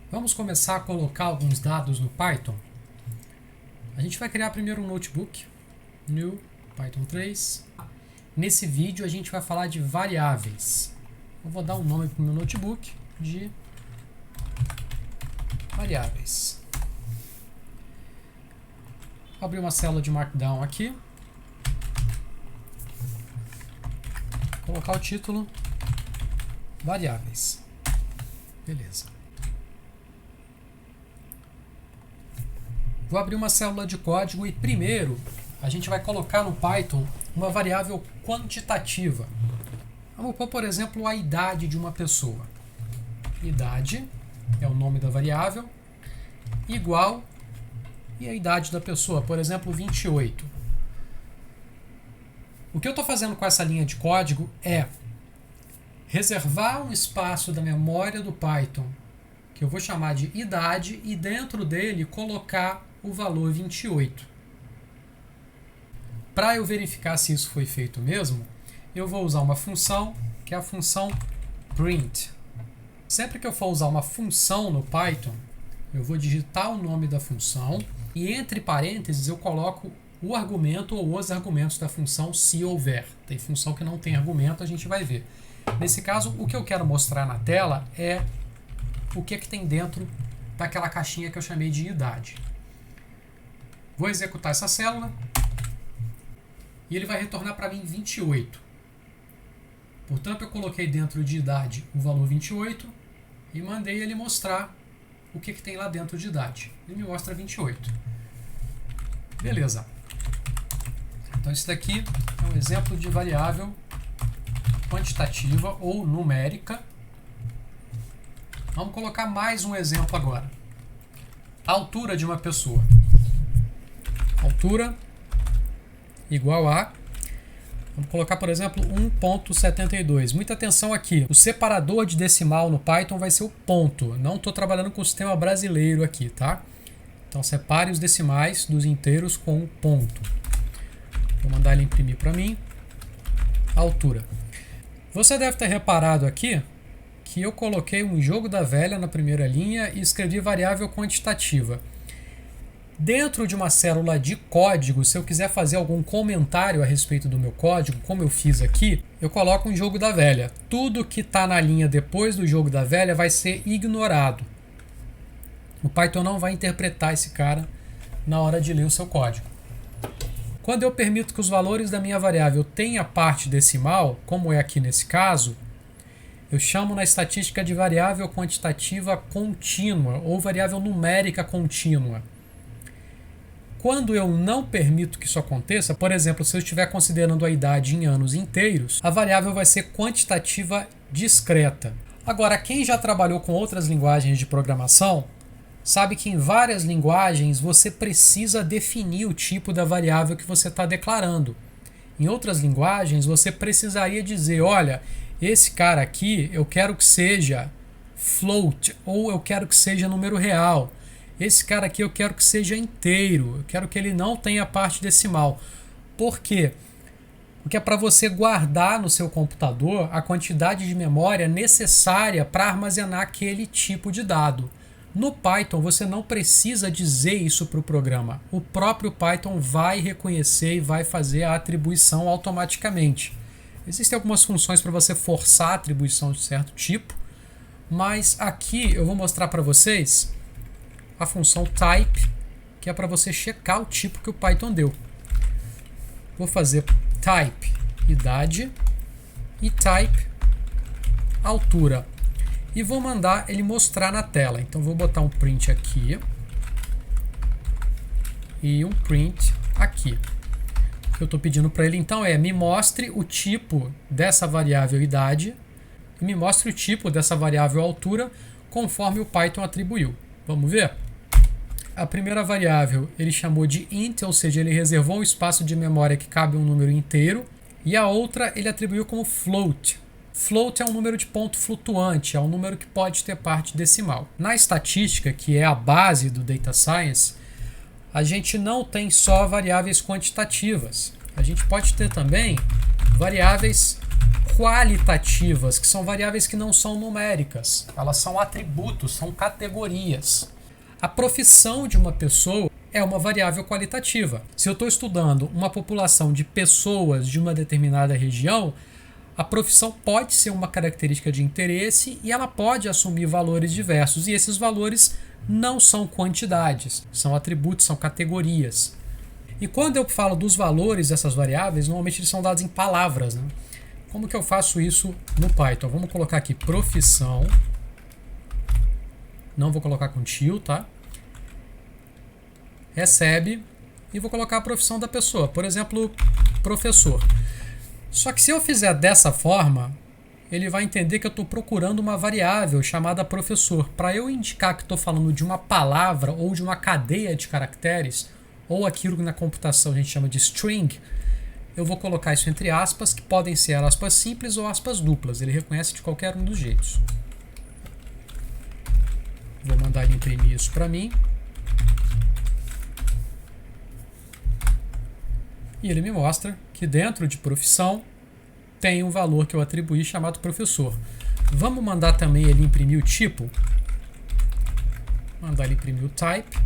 Vamos começar a colocar alguns dados no Python. A gente vai criar primeiro um notebook, new Python 3. Nesse vídeo a gente vai falar de variáveis. Eu vou dar um nome para o meu notebook de variáveis. Vou abrir uma célula de Markdown aqui. Colocar o título variáveis. Beleza. Vou abrir uma célula de código e primeiro a gente vai colocar no Python uma variável quantitativa. Vamos pôr, por exemplo, a idade de uma pessoa. Idade é o nome da variável, igual e a idade da pessoa, por exemplo, 28. O que eu estou fazendo com essa linha de código é reservar um espaço da memória do Python, que eu vou chamar de idade, e dentro dele colocar o valor 28. Para eu verificar se isso foi feito mesmo, eu vou usar uma função, que é a função print. Sempre que eu for usar uma função no Python, eu vou digitar o nome da função e entre parênteses eu coloco o argumento ou os argumentos da função, se houver. Tem função que não tem argumento, a gente vai ver. Nesse caso, o que eu quero mostrar na tela é o que tem dentro daquela caixinha que eu chamei de idade. Vou executar essa célula e ele vai retornar para mim 28. Portanto, eu coloquei dentro de idade o valor 28 e mandei ele mostrar o que tem lá dentro de idade. Ele me mostra 28. Beleza. Então, esse daqui é um exemplo de variável quantitativa ou numérica. Vamos colocar mais um exemplo agora. A altura de uma pessoa. Altura igual a... Vamos colocar, por exemplo, 1.72. Muita atenção aqui. O separador de decimal no Python vai ser o ponto. Não estou trabalhando com o sistema brasileiro aqui, tá? Então, separe os decimais dos inteiros com o ponto. Vou mandar ele imprimir para mim. Altura. Você deve ter reparado aqui que eu coloquei um jogo da velha na primeira linha e escrevi variável quantitativa. Dentro de uma célula de código, se eu quiser fazer algum comentário a respeito do meu código, como eu fiz aqui, eu coloco um jogo da velha. Tudo que está na linha depois do jogo da velha vai ser ignorado. O Python não vai interpretar esse cara na hora de ler o seu código. Quando eu permito que os valores da minha variável tenham parte decimal, como é aqui nesse caso, eu chamo na estatística de variável quantitativa contínua ou variável numérica contínua. Quando eu não permito que isso aconteça, por exemplo, se eu estiver considerando a idade em anos inteiros, a variável vai ser quantitativa discreta. Agora, quem já trabalhou com outras linguagens de programação, sabe que em várias linguagens você precisa definir o tipo da variável que você está declarando. Em outras linguagens, você precisaria dizer, olha, esse cara aqui eu quero que seja float, ou eu quero que seja número real. Esse cara aqui eu quero que seja inteiro, eu quero que ele não tenha parte decimal. Por quê? Porque é para você guardar no seu computador a quantidade de memória necessária para armazenar aquele tipo de dado. No Python você não precisa dizer isso para o programa. O próprio Python vai reconhecer e vai fazer a atribuição automaticamente. Existem algumas funções para você forçar a atribuição de certo tipo, mas aqui eu vou mostrar para vocês a função type, que é para você checar o tipo que o Python deu. Vou fazer type idade e type altura. E vou mandar ele mostrar na tela. Então vou botar um print aqui e um print aqui. O que eu estou pedindo para ele então é me mostre o tipo dessa variável idade e me mostre o tipo dessa variável altura conforme o Python atribuiu. Vamos ver? A primeira variável ele chamou de int, ou seja, ele reservou um espaço de memória que cabe um número inteiro, e a outra ele atribuiu como float. Float é um número de ponto flutuante, é um número que pode ter parte decimal. Na estatística, que é a base do Data Science, a gente não tem só variáveis quantitativas. A gente pode ter também variáveis qualitativas, que são variáveis que não são numéricas. Elas são atributos, são categorias. A profissão de uma pessoa é uma variável qualitativa. Se eu estou estudando uma população de pessoas de uma determinada região, a profissão pode ser uma característica de interesse e ela pode assumir valores diversos. E esses valores não são quantidades, são atributos, são categorias. E quando eu falo dos valores dessas variáveis, normalmente eles são dados em palavras, né? Como que eu faço isso no Python? Vamos colocar aqui profissão. Não vou colocar com tio, tá? Recebe. E vou colocar a profissão da pessoa. Por exemplo, professor. Só que se eu fizer dessa forma, ele vai entender que eu estou procurando uma variável chamada professor. Para eu indicar que estou falando de uma palavra ou de uma cadeia de caracteres, ou aquilo que na computação a gente chama de string, eu vou colocar isso entre aspas, que podem ser aspas simples ou aspas duplas. Ele reconhece de qualquer um dos jeitos. Vou mandar ele imprimir isso para mim. E ele me mostra que dentro de profissão tem um valor que eu atribuí chamado professor. Vamos mandar também ele imprimir o tipo. Mandar ele imprimir o type.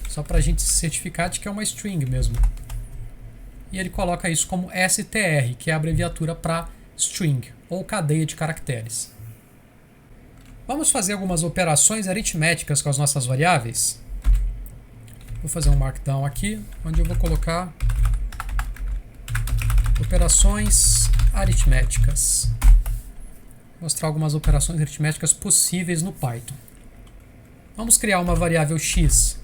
Só para a gente se certificar de que é uma string mesmo. E ele coloca isso como str, que é a abreviatura para string, ou cadeia de caracteres. Vamos fazer algumas operações aritméticas com as nossas variáveis. Vou fazer um markdown aqui, onde eu vou colocar operações aritméticas. Mostrar algumas operações aritméticas possíveis no Python. Vamos criar uma variável x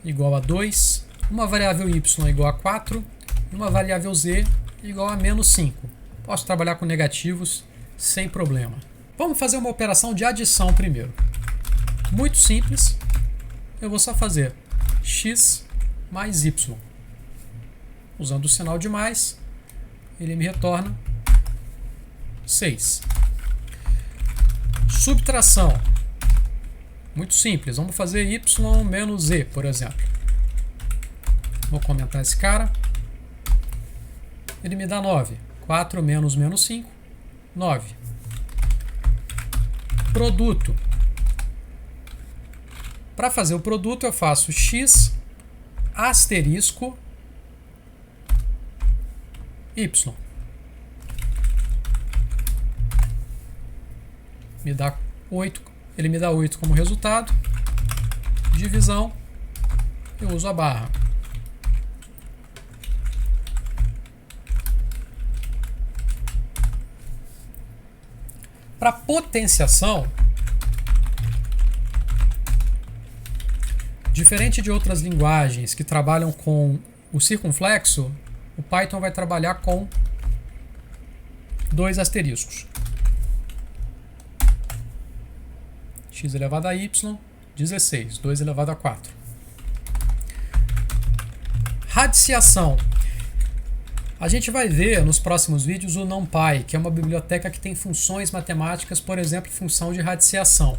igual a 2, uma variável y igual a 4 e uma variável z igual a menos 5. Posso trabalhar com negativos sem problema. Vamos fazer uma operação de adição primeiro. Muito simples. Eu vou só fazer x mais y. Usando o sinal de mais, ele me retorna 6. Subtração. Muito simples. Vamos fazer y menos z, por exemplo. Vou comentar esse cara. Ele me dá 9. 4 menos menos 5, 9. Produto. Para fazer o produto, eu faço x asterisco y. Me dá 8. Ele me dá 8 como resultado. Divisão. Eu uso a barra. Para potenciação, diferente de outras linguagens que trabalham com o circunflexo, o Python vai trabalhar com 2 asteriscos. X elevado a y, 16. 2 elevado a 4. Radiciação. A gente vai ver nos próximos vídeos o NumPy, que é uma biblioteca que tem funções matemáticas, por exemplo, função de radiciação.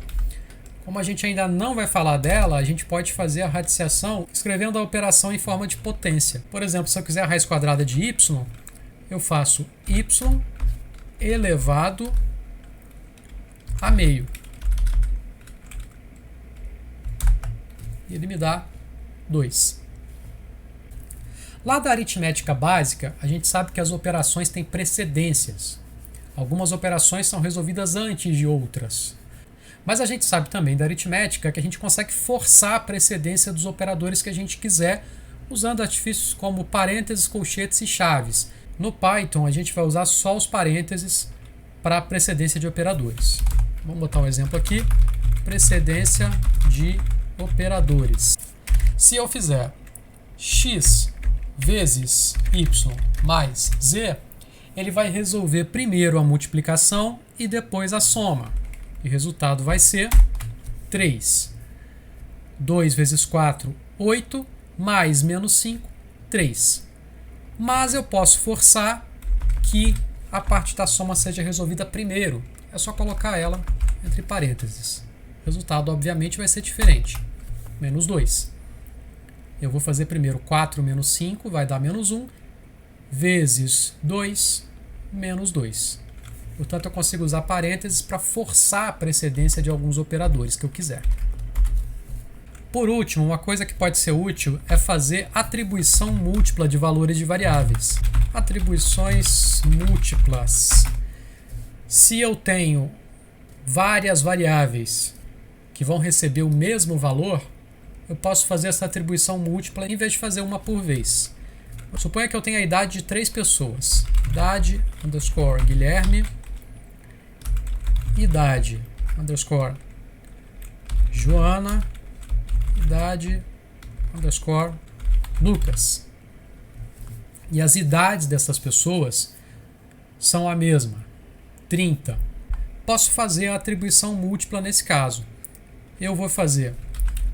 Como a gente ainda não vai falar dela, a gente pode fazer a radiciação escrevendo a operação em forma de potência. Por exemplo, se eu quiser a raiz quadrada de y, eu faço y elevado a meio. E ele me dá 2. Lá da aritmética básica, a gente sabe que as operações têm precedências. Algumas operações são resolvidas antes de outras. Mas a gente sabe também da aritmética que a gente consegue forçar a precedência dos operadores que a gente quiser, usando artifícios como parênteses, colchetes e chaves. No Python, a gente vai usar só os parênteses para a precedência de operadores. Vamos botar um exemplo aqui. Precedência de operadores. Se eu fizer x vezes y mais z, ele vai resolver primeiro a multiplicação e depois a soma. E o resultado vai ser 3. 2 vezes 4, 8, mais menos 5, 3. Mas eu posso forçar que a parte da soma seja resolvida primeiro. É só colocar ela entre parênteses. O resultado, obviamente, vai ser diferente. Menos 2. Eu vou fazer primeiro 4 menos 5, vai dar menos 1, vezes 2, menos 2. Portanto, eu consigo usar parênteses para forçar a precedência de alguns operadores que eu quiser. Por último, uma coisa que pode ser útil é fazer atribuição múltipla de valores de variáveis. Atribuições múltiplas. Se eu tenho várias variáveis que vão receber o mesmo valor, eu posso fazer essa atribuição múltipla em vez de fazer uma por vez. Suponha que eu tenha a idade de 3 pessoas. Idade underscore Guilherme. Idade underscore Joana. Idade underscore Lucas. E as idades dessas pessoas são a mesma, 30. Posso fazer a atribuição múltipla nesse caso. Eu vou fazer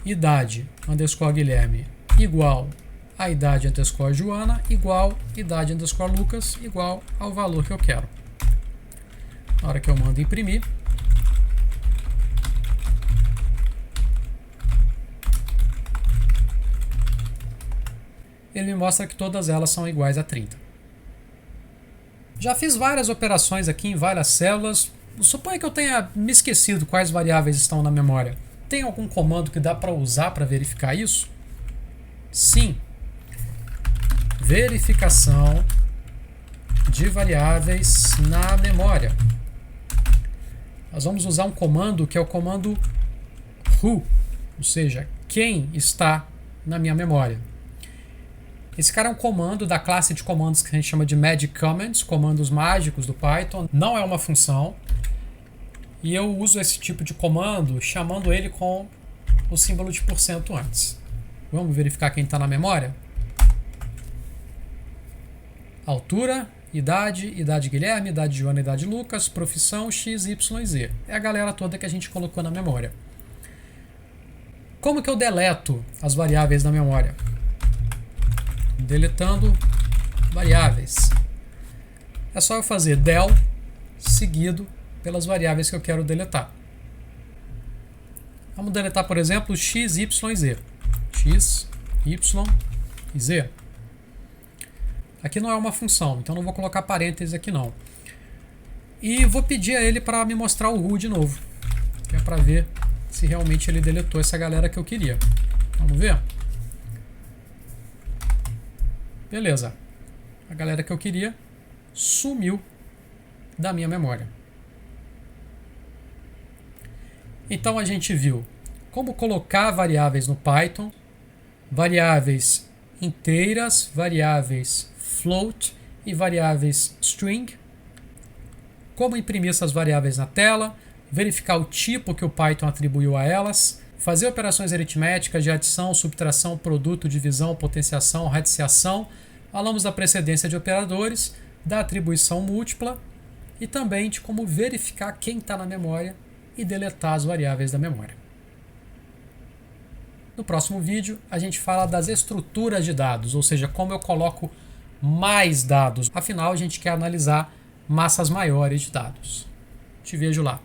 idade underscore Guilherme igual a idade underscore Joana igual idade underscore Lucas igual ao valor que eu quero. Na hora que eu mando imprimir, ele me mostra que todas elas são iguais a 30. Já fiz várias operações aqui em várias células. Suponha que eu tenha me esquecido quais variáveis estão na memória. Tem algum comando que dá para usar para verificar isso? Sim. Verificação de variáveis na memória. Nós vamos usar um comando que é o comando who, ou seja, quem está na minha memória. Esse cara é um comando da classe de comandos que a gente chama de Magic Commands, comandos mágicos do Python. Não é uma função. E eu uso esse tipo de comando chamando ele com o símbolo de % antes. Vamos verificar quem está na memória? Altura, idade, idade Guilherme, idade Joana, idade Lucas, profissão X, Y, Z. É a galera toda que a gente colocou na memória. Como que eu deleto as variáveis da memória? Deletando variáveis. É só eu fazer del seguido pelas variáveis que eu quero deletar. Vamos deletar, por exemplo, x, y e z. X, y e z. Aqui não é uma função, então não vou colocar parênteses aqui não. E vou pedir a ele para me mostrar o who de novo, que é para ver se realmente ele deletou essa galera que eu queria. Vamos ver? Beleza. A galera que eu queria sumiu da minha memória. Então a gente viu como colocar variáveis no Python, variáveis inteiras, variáveis float e variáveis string, como imprimir essas variáveis na tela, verificar o tipo que o Python atribuiu a elas, fazer operações aritméticas de adição, subtração, produto, divisão, potenciação, radiciação. Falamos da precedência de operadores, da atribuição múltipla e também de como verificar quem está na memória e deletar as variáveis da memória. No próximo vídeo, a gente fala das estruturas de dados, ou seja, como eu coloco mais dados. Afinal, a gente quer analisar massas maiores de dados. Te vejo lá.